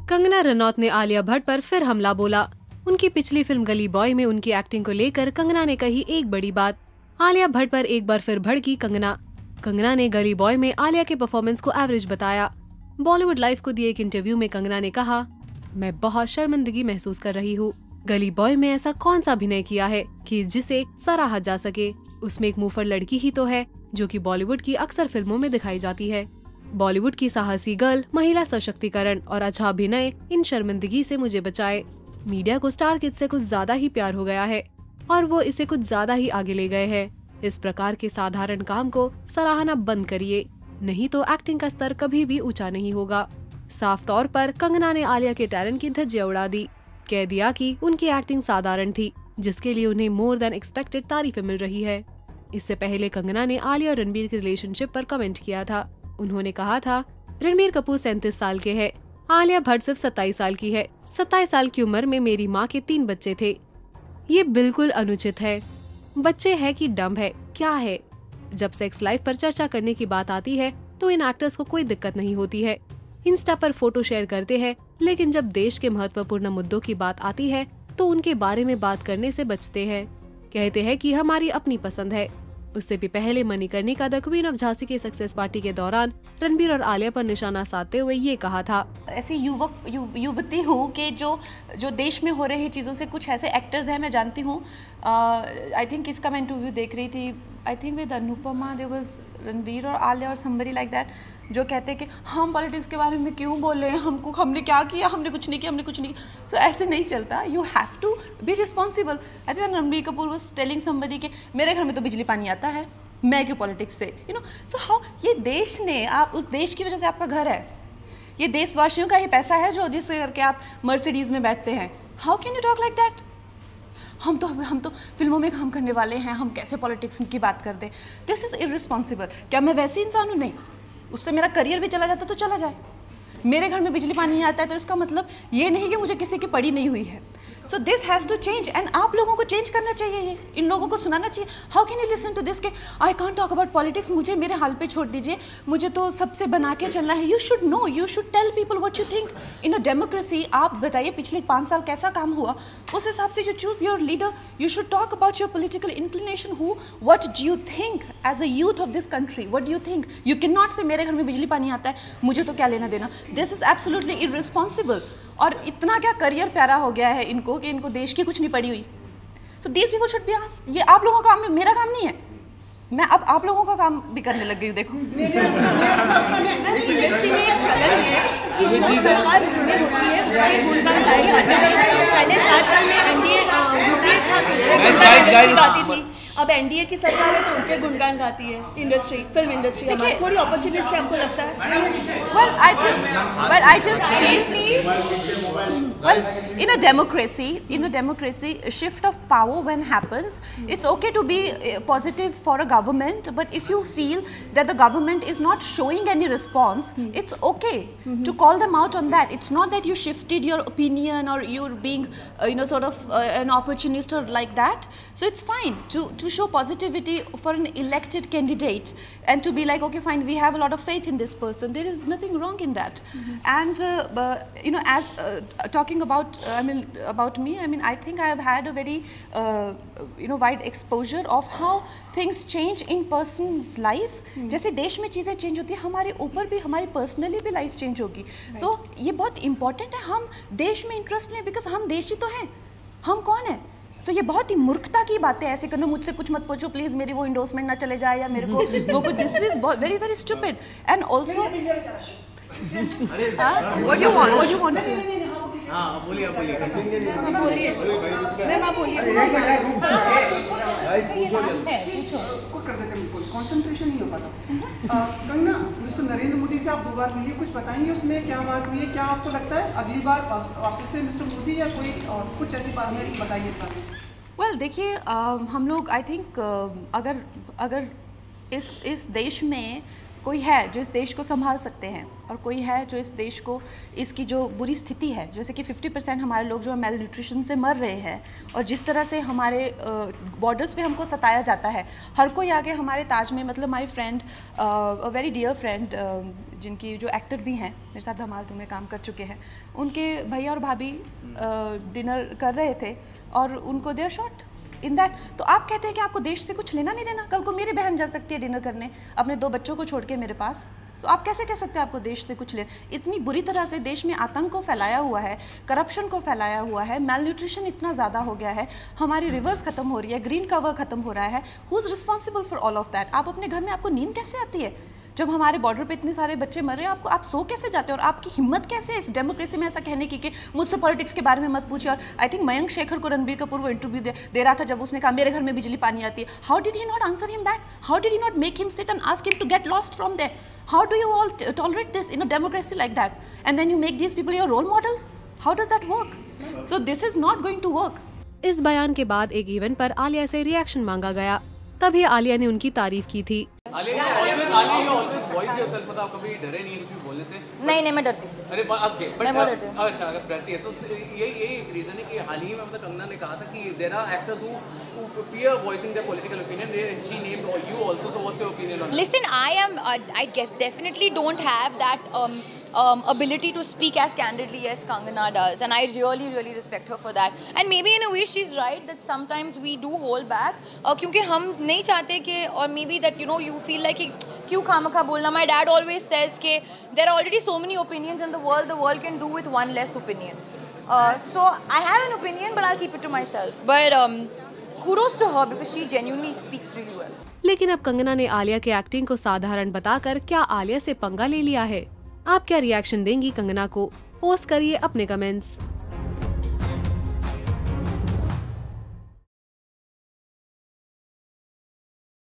कंगना रनौत ने आलिया भट्ट पर फिर हमला बोला। उनकी पिछली फिल्म गली बॉय में उनकी एक्टिंग को लेकर कंगना ने कही एक बड़ी बात। आलिया भट्ट पर एक बार फिर भड़की कंगना। कंगना ने गली बॉय में आलिया के परफॉर्मेंस को एवरेज बताया। बॉलीवुड लाइव को दिए एक इंटरव्यू में कंगना ने कहा, मैं बहुत शर्मिंदगी महसूस कर रही हूँ। गली बॉय में ऐसा कौन सा अभिनय किया है कि जिसे सराहा जा सके। उसमें एक मुंहफड़ लड़की ही तो है जो कि बॉलीवुड की अक्सर फिल्मों में दिखाई जाती है। बॉलीवुड की साहसी गर्ल, महिला सशक्तिकरण और अच्छा अभिनय इन शर्मिंदगी से मुझे बचाए। मीडिया को स्टार किड से कुछ ज्यादा ही प्यार हो गया है और वो इसे कुछ ज्यादा ही आगे ले गए हैं। इस प्रकार के साधारण काम को सराहना बंद करिए, नहीं तो एक्टिंग का स्तर कभी भी ऊंचा नहीं होगा। साफ तौर पर कंगना ने आलिया के टैलेंट की धज्जियां उड़ा दी। कह दिया कि उनकी एक्टिंग साधारण थी, जिसके लिए उन्हें मोर देन एक्सपेक्टेड तारीफें मिल रही है। इससे पहले कंगना ने आलिया और रणबीर के रिलेशनशिप पर कमेंट किया था। उन्होंने कहा था, रणबीर कपूर 37 साल के हैं, आलिया भट्ट सिर्फ 27 साल की है। 27 साल की उम्र में मेरी माँ के 3 बच्चे थे। ये बिल्कुल अनुचित है। बच्चे है कि डम्ब है, क्या है? जब सेक्स लाइफ पर चर्चा करने की बात आती है तो इन एक्टर्स को कोई दिक्कत नहीं होती है। इंस्टा पर फोटो शेयर करते हैं, लेकिन जब देश के महत्वपूर्ण मुद्दों की बात आती है तो उनके बारे में बात करने से बचते हैं। कहते हैं कि हमारी अपनी पसंद है। उससे भी पहले Manikarnika the queen of Jhansi के सक्सेस पार्टी के दौरान रणबीर और आलिया पर निशाना साधते हुए ये कहा था, ऐसी युवती हूँ कि जो देश में हो रही चीज़ों से कुछ ऐसे एक्टर्स हैं, मैं जानती हूँ। आई थिंक इसका मैं इंटरव्यू देख रही थी, I think with Anupama, there was Ranbir और आलिया और समबडी लाइक दैट, जो कहते हैं कि हम पॉलिटिक्स के बारे में क्यों बोले, हमने क्या किया, हमने कुछ नहीं किया। सो ऐसे नहीं चलता। You have to be responsible. I think Ranbir Kapoor was telling somebody के मेरे घर में तो बिजली पानी आता है, मैं क्यों पॉलिटिक्स से, सो हाउ, ये देश ने, आप उस देश की वजह से आपका घर है, ये देशवासियों का ही पैसा है जो जिससे करके आप मर्सिडीज में बैठते हैं। How can you talk like that? हम तो फिल्मों में काम करने वाले हैं, हम कैसे पॉलिटिक्स की बात कर दें? This is irresponsible. क्या मैं वैसी इंसान हूँ? नहीं। उससे मेरा करियर भी चला जाता तो चला जाए। मेरे घर में बिजली पानी नहीं आता है तो इसका मतलब ये नहीं कि मुझे किसी की पड़ी नहीं हुई है। So this has to change and आप लोगों को चेंज करना चाहिए। ये इन लोगों को सुनाना चाहिए। How can you listen to this के I can't talk about politics, मुझे मेरे हाल पे छोड़ दीजिए, मुझे तो सबसे बना के चलना है। You should know, you should tell people what you think in a democracy. आप बताइए पिछले 5 साल कैसा काम हुआ, उस हिसाब से you choose your leader. You should talk about your political inclination. Who what do you think as a youth of this country, what do you think? You can not say मेरे घर में बिजली पानी आता है, मुझे तो क्या लेना देना। This is absolutely irresponsible. और इतना क्या करियर प्यारा हो गया है इनको कि इनको देश की कुछ नहीं पड़ी हुई। So these people should be asked. ये आप लोगों का काम है, मेरा काम नहीं है। मैं अब आप लोगों का काम भी करने लग गई हूँ। देखो इंडस्ट्री में एक चलन है कि जो सरकार में होती है उससे गुणगान गाई जाती है। पहले 7 साल में एनडीए गाती थी, अब एनडीए की सरकार है तो उनके गुणगान गाती है इंडस्ट्री, फिल्म इंडस्ट्री। हमारी थोड़ी अपॉर्चुनिस्ट है, हमको लगता है। Well, I just feel, well, in a democracy, a shift of power when happens, it's okay to be positive for a government, but if you feel that the government is not showing any response, it's okay to call them out on that. It's not that you shifted your opinion or you're being, sort of an opportunist or like that. So it's fine to show positivity for an elected candidate and to be like, okay, fine, we have a lot of faith in this person. There is nothing wrong in that. And as talking about about me, I think I have had a very wide exposure of how things change in person's life. जैसे देश में चीज़ें change होती है, हमारे ऊपर भी, हमारी पर्सनली भी लाइफ चेंज होगी। So ये बहुत इंपॉर्टेंट है, हम देश में इंटरेस्ट लें, बिकॉज हम देशी तो हैं। हम कौन है? सो ये बहुत ही मूर्खता की बात है ऐसे करना। मुझसे कुछ मत पूछो प्लीज, मेरी वो इंडोर्समेंट ना चले जाए या मेरे को वो कुछ। This is very very stupid and also what you want हां बोलिए मैम आप बोलिए। को कर देते बिल्कुल कंसंट्रेशन नहीं हो पाता। कंगना, मिस्टर नरेंद्र मोदी से आप 2 बार मिली, कुछ बताएंगे उसमें क्या बात हुई है? क्या आपको लगता है अगली बार वापस से मिस्टर मोदी या कोई और कुछ ऐसी बात है, बताइए इस बारे में। वेल देखिए, हम लोग आई थिंक अगर इस देश में कोई है जो इस देश को संभाल सकते हैं और कोई है जो इस देश को, इसकी जो बुरी स्थिति है, जैसे कि 50% हमारे लोग जो मेल न्यूट्रिशन से मर रहे हैं और जिस तरह से हमारे बॉर्डर्स पे हमको सताया जाता है, हर कोई आगे हमारे ताज में, मतलब my friend, a very dear friend, जिनकी जो एक्टर भी हैं, मेरे साथ धमाल 2 में काम कर चुके हैं, उनके भैया और भाभी डिनर कर रहे थे और उनको देयर शॉट इन दैट। तो आप कहते हैं कि आपको देश से कुछ लेना नहीं देना? कल को मेरी बहन जा सकती है डिनर करने अपने 2 बच्चों को छोड़ के मेरे पास, तो आप कैसे कह सकते हैं आपको देश से कुछ ले? इतनी बुरी तरह से देश में आतंक को फैलाया हुआ है, करप्शन को फैलाया हुआ है, मेल न्यूट्रिशन इतना ज़्यादा हो गया है, हमारी रिवर्स खत्म हो रही है, ग्रीन कवर खत्म हो रहा है। Who is responsible for all of that? आप अपने घर में, आपको नींद कैसे आती है जब हमारे बॉर्डर पे इतने सारे बच्चे मर रहे हैं? आपको, आप सो कैसे जाते हो? और आपकी हिम्मत कैसे है इस डेमोक्रेसी में ऐसा कहने की कि मुझसे पॉलिटिक्स के बारे में मत पूछिए? और आई थिंक मयंक शेखर को रणबीर कपूर वो इंटरव्यू दे रहा था जब उसने कहा मेरे घर में बिजली पानी आती है। How did he not answer him back? How did he not make him sit and ask him to get lost from there? How do you all tolerate this in a democracy like that? And then you make these people your role models? How does that work? So this is not going to work. इस बयान के बाद एक event पर आलिया से reaction मांगा गया, तभी आलिया ने उनकी तारीफ की थी। आलिया always voice yourself, मतलब आप कभी डरे नहीं है कुछ भी बोलने से? नहीं मैं डरती हूँ। अरे ओके, मैं बहुत डरती हूँ। अच्छा, अगर डरती है तो यही एक रीजन है कि हाल ही में मतलब कंगना ने कहा था कि there are actors who fear voicing their political opinion. She named you also. So what's your opinion on that? Listen, I definitely don't have that ability to speak as candidly as Kangana does, and I really respect her for that. And maybe in a way she's right that sometimes we do hold back, क्योंकि हम नहीं चाहते कि, और maybe that you feel like क्यों खामखा बोलना. My dad always says कि there are already so many opinions in the world can do with one less opinion. So I have an opinion, but I'll keep it to myself. But kudos to her because she genuinely speaks really well. लेकिन अब कंगना ने आलिया के acting को साधारण बताकर क्या आलिया से पंगा ले लिया है? आप क्या रिएक्शन देंगी कंगना को? पोस्ट करिए अपने कमेंट्स।